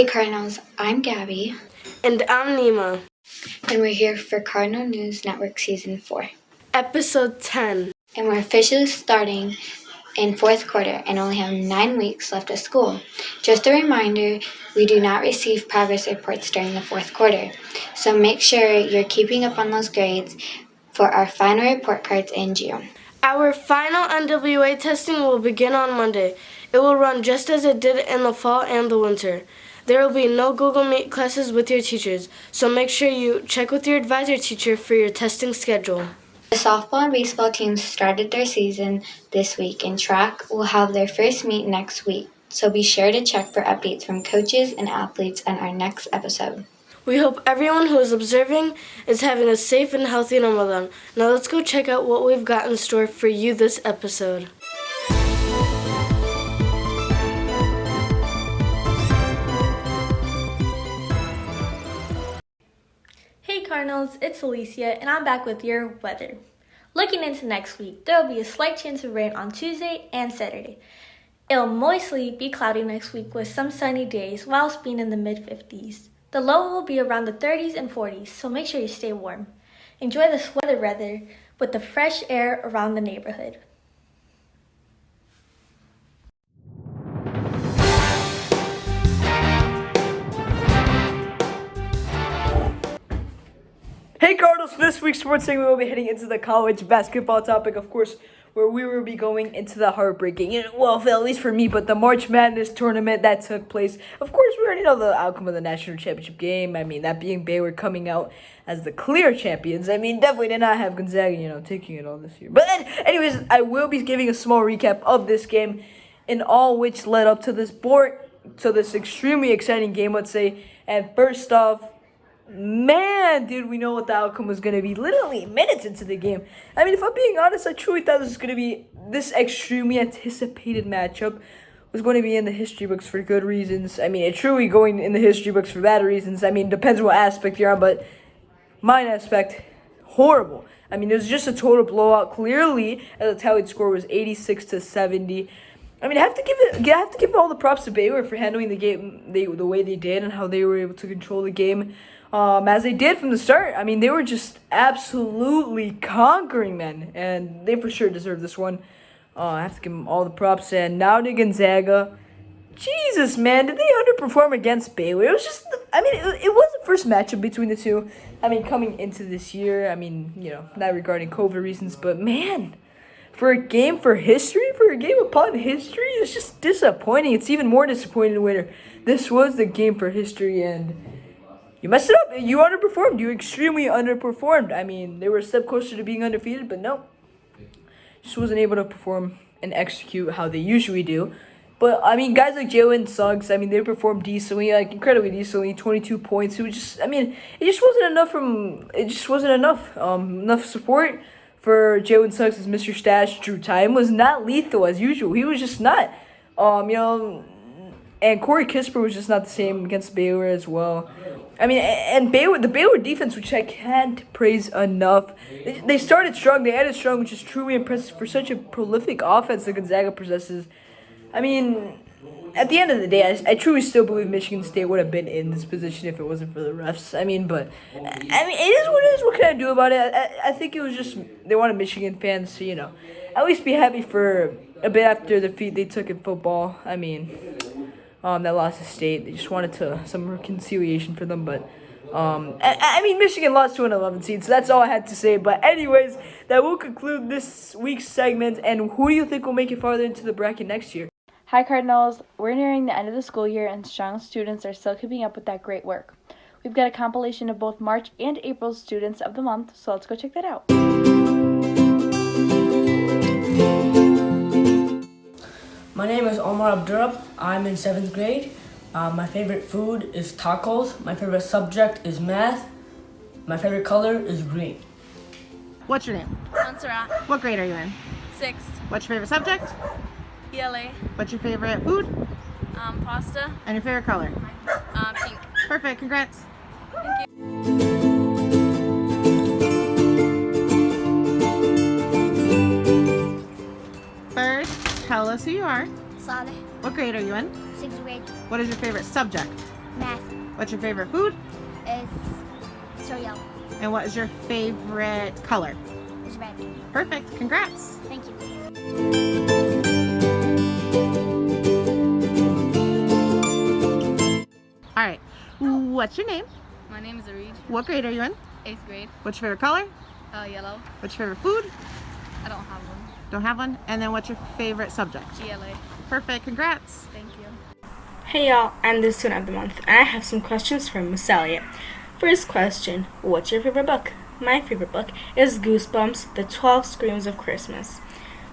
Cardinals, I'm Gabby. And I'm Nima. And we're here for Cardinal News Network Season 4. Episode 10. And we're officially starting in fourth quarter and only have 9 weeks left of school. Just a reminder, we do not receive progress reports during the fourth quarter. So make sure you're keeping up on those grades for our final report cards in June. Our final NWA testing will begin on Monday. It will run just as it did in the fall and the winter. There will be no Google Meet classes with your teachers, so make sure you check with your advisor teacher for your testing schedule. The softball and baseball teams started their season this week, and track will have their first meet next week. So be sure to check for updates from coaches and athletes on our next episode. We hope everyone who is observing is having a safe and healthy Ramadan. Now let's go check out what we've got in store for you this episode. Hey Cardinals, it's Alicia and I'm back with your weather. Looking into next week, there will be a slight chance of rain on Tuesday and Saturday. It'll mostly be cloudy next week with some sunny days whilst being in the mid-50s. The low will be around the 30s and 40s, so make sure you stay warm. Enjoy this weather with the fresh air around the neighborhood. Hey Cardinals, for this week's sports segment, we'll be heading into the college basketball topic, of course, where we will be going into the heartbreaking, well, at least for me, but the March Madness tournament that took place. Of course, we already know the outcome of the national championship game. I mean, that being Baylor coming out as the clear champions. I mean, definitely did not have Gonzaga, taking it all this year. But anyways, I will be giving a small recap of this game and all which led up to this extremely exciting game, let's say. And first off, man, dude, we know what the outcome was going to be literally minutes into the game. I mean, if I'm being honest, I truly thought this extremely anticipated matchup was going to be in the history books for good reasons. I mean, it truly going in the history books for bad reasons. I mean, depends what aspect you're on, but mine aspect, horrible. I mean, it was just a total blowout. Clearly, the tallied score was 86-70. I mean, I have to give all the props to Baylor for handling the game the way they did and how they were able to control the game. As they did from the start. I mean, they were just absolutely conquering men, and they for sure deserve this one. I have to give them all the props. And now to Gonzaga. Jesus, man, did they underperform against Baylor? It was just, it was the first matchup between the two. I mean, coming into this year, not regarding COVID reasons, but man, for a game upon history, it's just disappointing. It's even more disappointing when this was the game for history, and you messed it up. You underperformed. You extremely underperformed. I mean, they were a step closer to being undefeated, but no. Just wasn't able to perform and execute how they usually do. But, I mean, guys like Jalen Suggs, they performed decently, incredibly decently, 22 points. It was just, it just wasn't enough enough support for Jalen Suggs as Mr. Stash. Drew Time was not lethal as usual. He was just not. And Corey Kispert was just not the same against Baylor as well. And the Baylor defense, which I can't praise enough. They started strong, they ended strong, which is truly impressive for such a prolific offense that Gonzaga possesses. At the end of the day, I truly still believe Michigan State would have been in this position if it wasn't for the refs. It is what it is. What can I do about it? I think it was just they wanted Michigan fans to, at least be happy for a bit after the defeat they took in football. That lost to State. They just wanted some reconciliation for them, but Michigan lost to an 11 seed, so that's all I had to say. But anyways, that will conclude this week's segment. And who do you think will make it farther into the bracket next year? Hi Cardinals, we're nearing the end of the school year and strong students are still keeping up with that great work. We've got a compilation of both March and April students of the month, so let's go check that out. My name is Omar Abdurrab. I'm in 7th grade. My favorite food is tacos. My favorite subject is math. My favorite color is green. What's your name? Montserrat. What grade are you in? 6th. What's your favorite subject? ELA. What's your favorite food? Pasta. And your favorite color? Pink. Perfect, congrats. Thank you. First, tell us who you are. Saleh. What grade are you in? 6th grade. What is your favorite subject? Math What's your favorite food? is cereal. And what is your favorite color? Is red. Perfect. Congrats. Thank you. All right. What's your name? My name is Arid. What grade are you in? 8th grade. What's your favorite color? Yellow. What's your favorite food? I don't have one. Don't have one. And then what's your favorite subject? ELA. Perfect. Congrats. Thank you. Hey y'all, I'm the student of the month, and I have some questions from Miss Elliott. First question, what's your favorite book? My favorite book is Goosebumps, The 12 Screams of Christmas.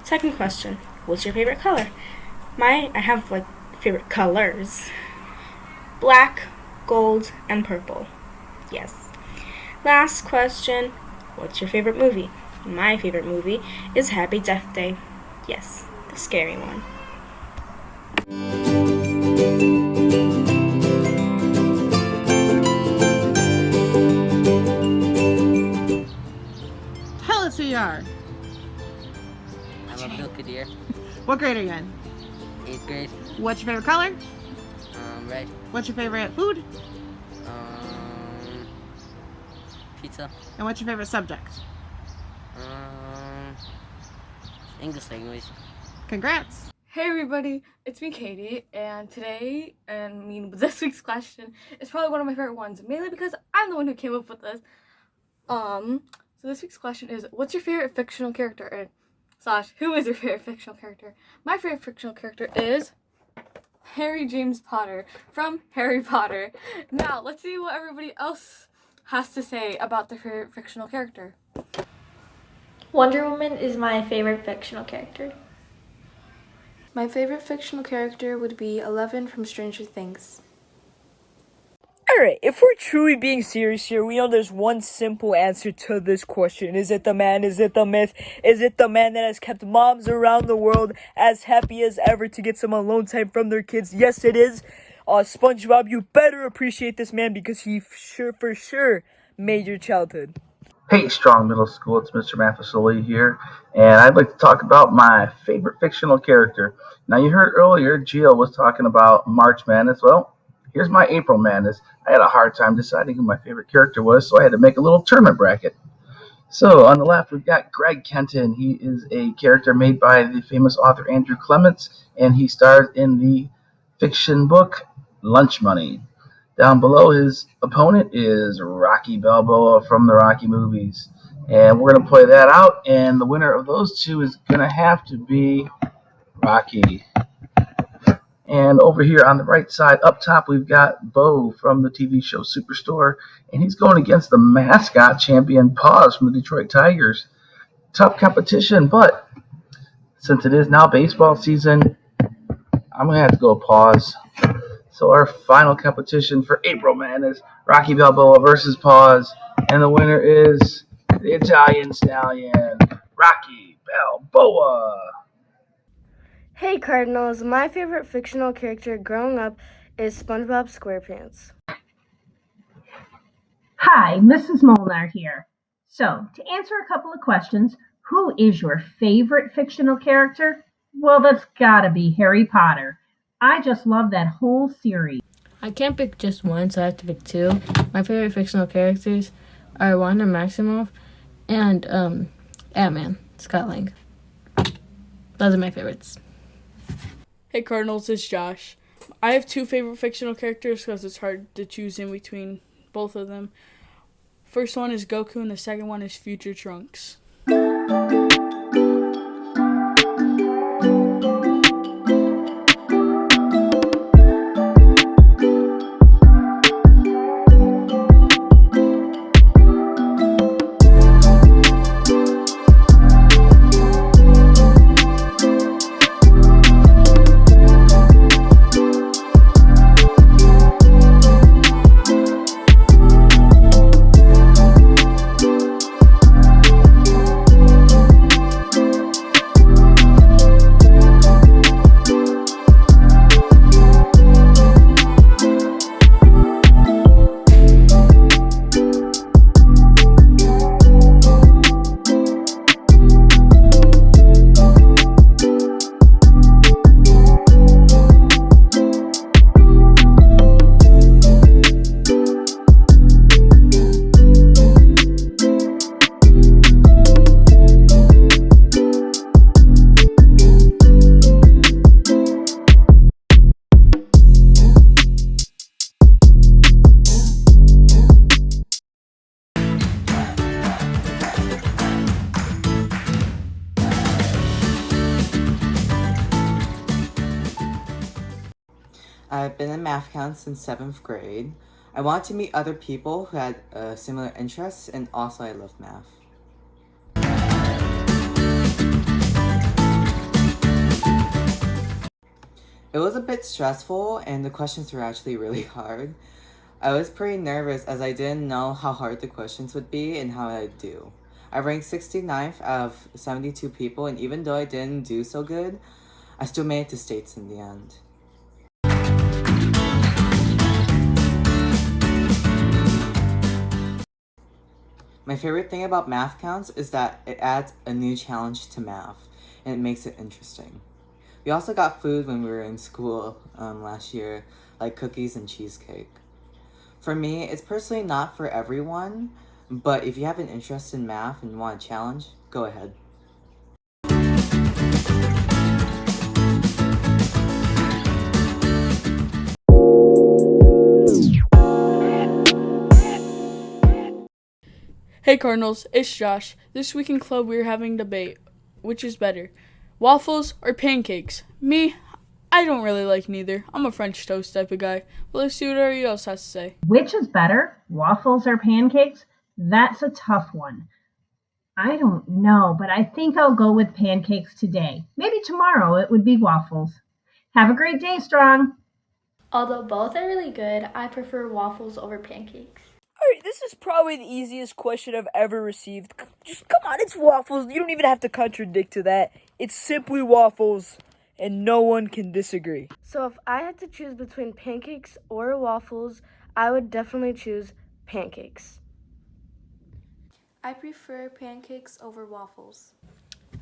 Second question, what's your favorite color? I have favorite colors. Black, gold, and purple. Yes. Last question, what's your favorite movie? My favorite movie is Happy Death Day. Yes, the scary one. Tell us who you are. I'm Abdul Kadir, What grade are you in? 8th grade. What's your favorite color? Red. What's your favorite food? Pizza. And what's your favorite subject? English language. Congrats. Hey everybody, it's me Katie, and this week's question is probably one of my favorite ones, mainly because I'm the one who came up with this. So this week's question is, what's your favorite fictional character? Who is your favorite fictional character? My favorite fictional character is Harry James Potter from Harry Potter. Now, let's see what everybody else has to say about their favorite fictional character. Wonder Woman is my favorite fictional character. My favorite fictional character would be Eleven from Stranger Things. Alright, if we're truly being serious here, we know there's one simple answer to this question. Is it the man? Is it the myth? Is it the man that has kept moms around the world as happy as ever to get some alone time from their kids? Yes, it is. SpongeBob, you better appreciate this man because he for sure made your childhood. Hey, Strong Middle School, it's Mr. Mathesoli here, and I'd like to talk about my favorite fictional character. Now, you heard earlier, Gio was talking about March Madness. Well, here's my April Madness. I had a hard time deciding who my favorite character was, so I had to make a little tournament bracket. So, on the left, we've got Greg Kenton. He is a character made by the famous author Andrew Clements, and he stars in the fiction book Lunch Money. Down below his opponent is Rocky Balboa from the Rocky movies. And we're going to play that out, and the winner of those two is going to have to be Rocky. And over here on the right side, up top, we've got Bo from the TV show Superstore, and he's going against the mascot champion Paws from the Detroit Tigers. Tough competition, but since it is now baseball season, I'm going to have to go Paws. So our final competition for April Madness, Rocky Balboa versus Paws, and the winner is the Italian Stallion, Rocky Balboa. Hey Cardinals, my favorite fictional character growing up is SpongeBob SquarePants. Hi, Mrs. Molnar here. So, to answer a couple of questions, who is your favorite fictional character? Well, that's gotta be Harry Potter. I just love that whole series. I can't pick just one, so I have to pick two. My favorite fictional characters are Wanda Maximoff and Ant-Man, Scott Lang. Those are my favorites. Hey Cardinals, it's Josh. I have two favorite fictional characters because it's hard to choose in between both of them. First one is Goku and the second one is Future Trunks. I've been in math counts since 7th grade. I want to meet other people who had similar interests, and also I love math. It was a bit stressful, and the questions were actually really hard. I was pretty nervous as I didn't know how hard the questions would be and how I'd do. I ranked 69th out of 72 people, and even though I didn't do so good, I still made it to states in the end. My favorite thing about math counts is that it adds a new challenge to math, and it makes it interesting. We also got food when we were in school last year, like cookies and cheesecake. For me, it's personally not for everyone, but if you have an interest in math and want a challenge, go ahead. Hey Cardinals, it's Josh. This week in club we are having a debate. Which is better, waffles or pancakes? Me, I don't really like neither. I'm a French toast type of guy. Well, let's see what everybody else has to say. Which is better, waffles or pancakes? That's a tough one. I don't know, but I think I'll go with pancakes today. Maybe tomorrow it would be waffles. Have a great day, Strong. Although both are really good, I prefer waffles over pancakes. Alright, this is probably the easiest question I've ever received. Just come on, it's waffles. You don't even have to contradict to that. It's simply waffles, and no one can disagree. So if I had to choose between pancakes or waffles, I would definitely choose pancakes. I prefer pancakes over waffles.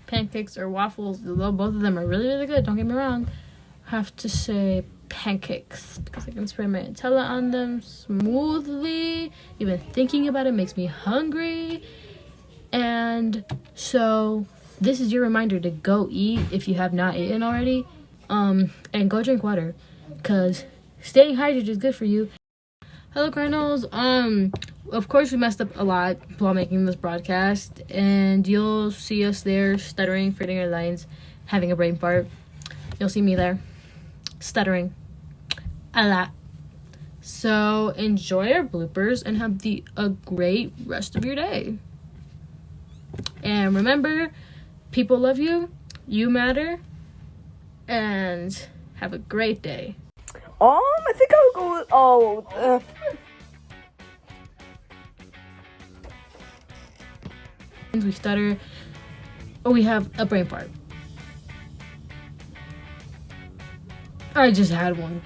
Pancakes or waffles, although both of them are really, really good, don't get me wrong. Have to say pancakes because I can spread my Nutella on them smoothly. Even thinking about it makes me hungry. And so this is your reminder to go eat if you have not eaten already, and go drink water because staying hydrated is good for you. Hello Cardinals. Of course we messed up a lot while making this broadcast, and you'll see us there stuttering, forgetting our lines, having a brain fart. You'll see me there stuttering a lot. So enjoy our bloopers and have a great rest of your day. And remember, people love you, you matter, and have a great day. I think I'll go with, We stutter, or we have a brain fart. I just had one.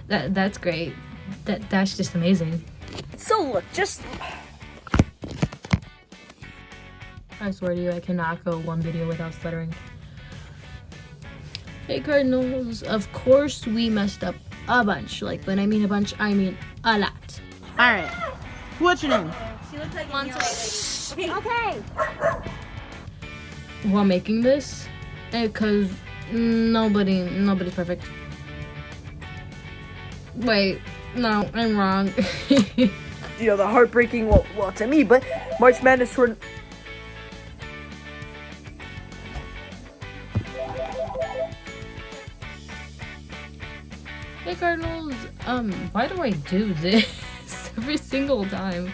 That's great. That's just amazing. So look, I swear to you, I cannot go one video without stuttering. Hey Cardinals, of course we messed up a bunch. Like when I mean a bunch, I mean a lot. Alright, what's your name? She looks like Monster. Okay. While making this, because nobody's perfect. Wait, no, I'm wrong. the heartbreaking, well, to me, but March Madness tournament. Hey Cardinals, why do I do this every single time?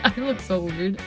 I look so weird.